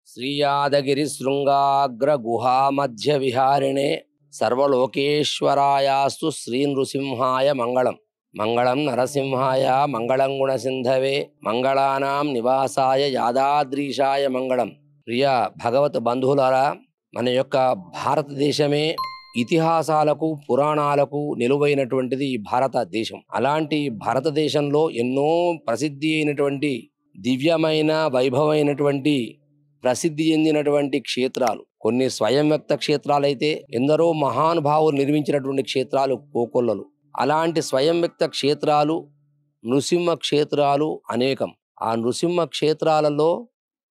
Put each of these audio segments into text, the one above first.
श्रीयादगिरिशृङ्गाग्रगुहामध्यविहारिणे सर्वलोकेश्वरायास्तु श्रीनृसिंहाय मंगलम मंगलम नरसिंहाय मंगलम गुणसिंधवे मंगलानां निवासाय यादाद्रीशाय मंगलम। प्रिय भगवत बंधुलारा మన యొక్క భారతదేశమే ఇతిహాసాలకు పురాణాలకు నిలువైనటువంటిది ఈ భారతదేశం। అలాంటి భారతదేశంలో ఎన్నో ప్రసిద్ధి అయినటువంటి దివ్యమైన వైభవమైనటువంటి ప్రసిద్ధి చెందినటువంటి క్షేత్రాలు కొన్ని స్వయం వ్యక్త క్షేత్రాలు అయితే ఎందరో మహానుభావులు నిర్మించినటువంటి క్షేత్రాలు కోకొల్లలు। అలాంటి స్వయం వ్యక్త క్షేత్రాలు నృసింహ క్షేత్రాలు అనేకం। ఆ నృసింహ క్షేత్రాలలో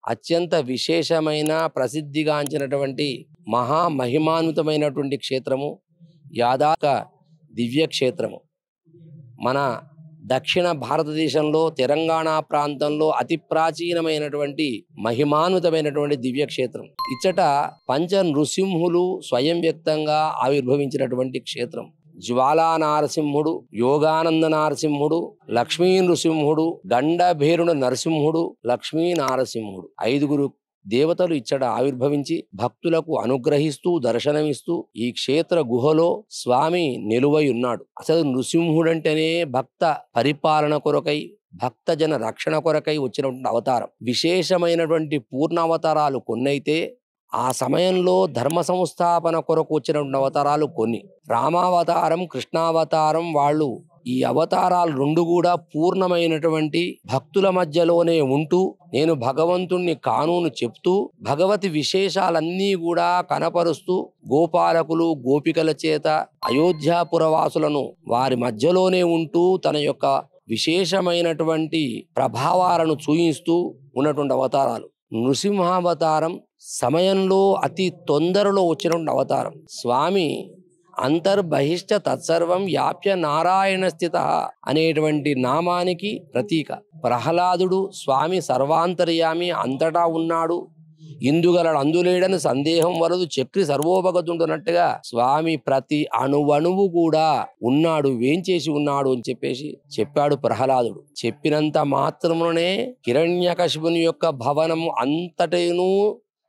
అత్యంత విశేషమైన ప్రసిద్ధిగాంచినటువంటి మహామహిమాన్వితమైనటువంటి క్షేత్రము యాదాక దివ్య క్షేత్రము। మన దక్షిణ భారతదేశంలో తెలంగాణ ప్రాంతంలో అతి ప్రాచీనమైనటువంటి మహిమాన్వితమైనటువంటి దివ్య క్షేత్రం। ఇచ్చట పంచ నృసింహులు స్వయం వ్యక్తంగా ఆవిర్భవించినటువంటి క్షేత్రం। జ్వాలా నారసింహుడు, యోగానంద నారసింహుడు, లక్ష్మీ నృసింహుడు, గండభేరుణ నరసింహుడు, లక్ష్మీ నారసింహుడు ఐదుగురు దేవతలు ఇచ్చట ఆవిర్భవించి భక్తులకు అనుగ్రహిస్తూ దర్శనమిస్తూ ఈ క్షేత్ర గుహలో స్వామి నిలువై ఉన్నాడు। అసలు నృసింహుడంటేనే భక్త పరిపాలన కొరకై భక్తజన రక్షణ కొరకై వచ్చినటువంటి అవతారం। విశేషమైనటువంటి పూర్ణ అవతారాలు కొన్నైతే ఆ సమయంలో ధర్మ సంస్థాపన కొరకు వచ్చినటువంటి అవతారాలు కొన్ని। రామావతారం, కృష్ణావతారం వాళ్ళు ఈ అవతారాలు రెండు కూడా పూర్ణమైనటువంటి భక్తుల మధ్యలోనే ఉంటూ నేను భగవంతుణ్ణి కానూను చెప్తూ భగవతి విశేషాలన్నీ కూడా కనపరుస్తూ గోపాలకులు గోపికల చేత అయోధ్యాపురవాసులను వారి మధ్యలోనే ఉంటూ తన యొక్క విశేషమైనటువంటి ప్రభావాలను చూయిస్తూ ఉన్నటువంటి అవతారాలు। నృసింహావతారం సమయంలో అతి తొందరలో వచ్చినటువంటి అవతారం। స్వామి అంతర్బహిష్ట తత్సర్వం వ్యాప్య నారాయణ స్థిత అనేటువంటి నామానికి ప్రతీక। ప్రహ్లాదుడు స్వామి సర్వాంతర్యామి అంతటా ఉన్నాడు, ఇందుగలడు అందులేడని సందేహం వలదు చక్రి సర్వోపగతుంటున్నట్టుగా స్వామి ప్రతి అణువణువు కూడా ఉన్నాడు, వేంచేసి ఉన్నాడు అని చెప్పాడు ప్రహ్లాదుడు। చెప్పినంత మాత్రమునే హిరణ్యకశిపుని యొక్క భవనము అంతటను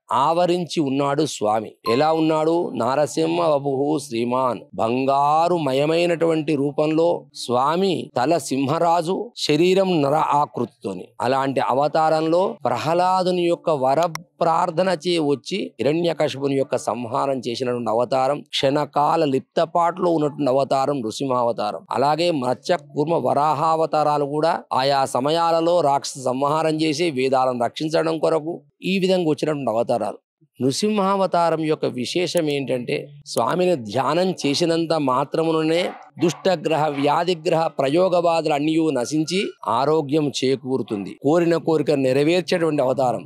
ఆవరించి ఉన్నాడు స్వామి। ఎలా ఉన్నాడు? నారసింహ వపుః శ్రీమాన్, బంగారు మయమైనటువంటి రూపంలో స్వామి తల సింహరాజు, శరీరం నర ఆకృతితోని అలాంటి అవతారంలో ప్రహ్లాదుని యొక్క వర ప్రార్థన చే వచ్చి హిరణ్యకశిపుని యొక్క సంహారం చేసినటువంటి అవతారం। క్షణకాల లిప్తపాటులో ఉన్నటువంటి అవతారం నృసింహావతారం। అలాగే మత్స్య కూర్మ వరాహావతారాలు కూడా ఆయా సమయాలలో రాక్షస సంహారం చేసి వేదాలను రక్షించడం కొరకు ఈ విధంగా వచ్చినటువంటి అవతారాలు। నృసింహావతారం యొక్క విశేషం ఏంటంటే స్వామిని ధ్యానం చేసినంత మాత్రమునే దుష్టగ్రహ వ్యాధిగ్రహ ప్రయోగబాధలు అన్నీ నశించి ఆరోగ్యం చేకూరుతుంది, కోరిన కోరిక నెరవేర్చేటువంటి అవతారం।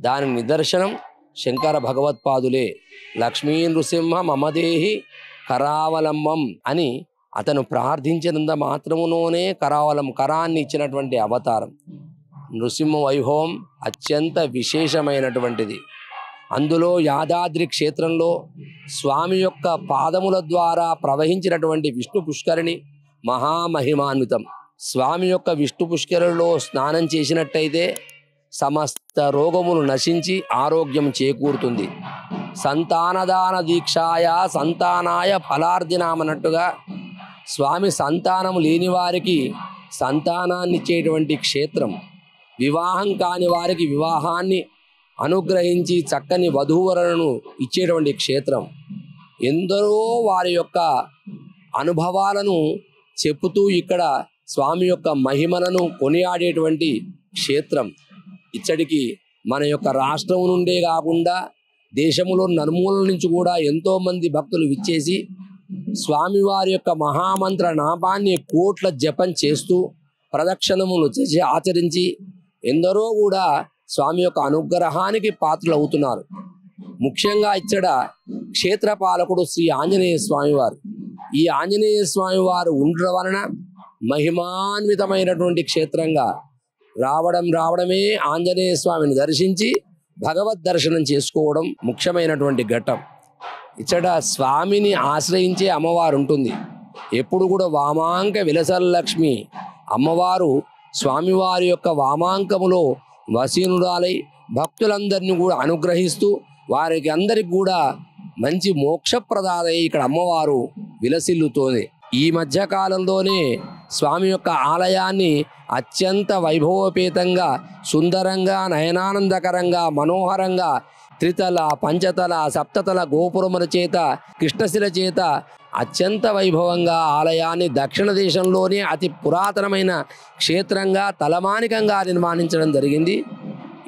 దాని నిదర్శనం శంకర భగవత్పాదులే। లక్ష్మీ నృసింహ మమదేహి కరావలంబం అని అతను ప్రార్థించినంత మాత్రములోనే కరాన్ని ఇచ్చినటువంటి అవతారం। నృసింహ వైభవం అత్యంత విశేషమైనటువంటిది। అందులో యాదాద్రి క్షేత్రంలో స్వామి యొక్క పాదముల ద్వారా ప్రవహించినటువంటి విష్ణు పుష్కరిణి మహామహిమాన్వితం। స్వామి యొక్క విష్ణు పుష్కరిణిలో స్నానం చేసినట్టయితే సమస్త రోగములు నశించి ఆరోగ్యం చేకూరుతుంది। సంతానదాన దీక్షాయ సంతానాయ ఫలార్జనామన్నట్టుగా స్వామి సంతానము లేని వారికి సంతానాన్ని ఇచ్చేటువంటి క్షేత్రం, వివాహం కాని వారికి వివాహాన్ని అనుగ్రహించి చక్కని వధూవరులను ఇచ్చేటువంటి క్షేత్రం। ఎందరో వారి యొక్క అనుభవాలను చెప్పుతూ ఇక్కడ స్వామి యొక్క మహిమలను కొనియాడేటువంటి క్షేత్రం। ఇచ్చడికి మన యొక్క రాష్ట్రం నుండే కాకుండా దేశంలో నలుమూలల నుంచి కూడా ఎంతో మంది భక్తులు విచ్చేసి స్వామివారి యొక్క మహామంత్ర నామాన్ని కోట్ల జపం చేస్తూ ప్రదక్షిణములు చేసి ఆచరించి ఎందరో కూడా స్వామి యొక్క అనుగ్రహానికి పాత్రలు అవుతున్నారు। ముఖ్యంగా ఇచ్చడ క్షేత్రపాలకుడు శ్రీ ఆంజనేయ స్వామి వారు। ఈ ఆంజనేయ స్వామి వారు ఉండడం వలన మహిమాన్వితమైనటువంటి క్షేత్రంగా రావడమే ఆంజనేయ స్వామిని దర్శించి భగవద్ దర్శనం చేసుకోవడం ముఖ్యమైనటువంటి ఘట్టం। ఇచ్చట స్వామిని ఆశ్రయించే అమ్మవారు ఉంటుంది। ఎప్పుడు కూడా వామాంక విలసల్లక్ష్మి అమ్మవారు స్వామివారి యొక్క వామాంకములో వసీనురాలై భక్తులందరినీ కూడా అనుగ్రహిస్తూ వారికి అందరికి కూడా మంచి మోక్షప్రదాదై ఇక్కడ అమ్మవారు విలసిల్లుతోంది. ఈ మధ్య కాలంలోనే స్వామి యొక్క ఆలయాన్ని అత్యంత వైభవోపేతంగా, సుందరంగా, నయనానందకరంగా, మనోహరంగా త్రితల, పంచతల, సప్తతల గోపురముల చేత, కృష్ణశిల చేత అత్యంత వైభవంగా ఆలయాన్ని దక్షిణ దేశంలోనే అతి పురాతనమైన క్షేత్రంగా తలమానికంగా నిర్మాణించడం జరిగింది.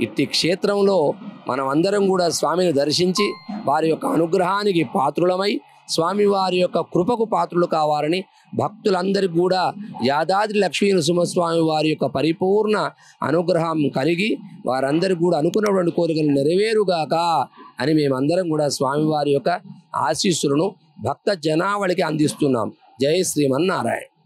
ఇట్టి క్షేత్రంలో మనం అందరం కూడా స్వామిని దర్శించి వారి యొక్క అనుగ్రహానికి పాత్రులమై స్వామివారి యొక్క కృపకు పాత్రులు కావాలని భక్తులందరికీ కూడా యాదాద్రి లక్ష్మీ నరసింహస్వామి వారి యొక్క పరిపూర్ణ అనుగ్రహం కలిగి వారందరికీ కూడా అనుకున్నటువంటి కోరికలు నెరవేరుగాక అని మేమందరం కూడా స్వామివారి యొక్క ఆశీస్సులను భక్త జనావళికి అందిస్తున్నాం. జై శ్రీమన్నారాయణ.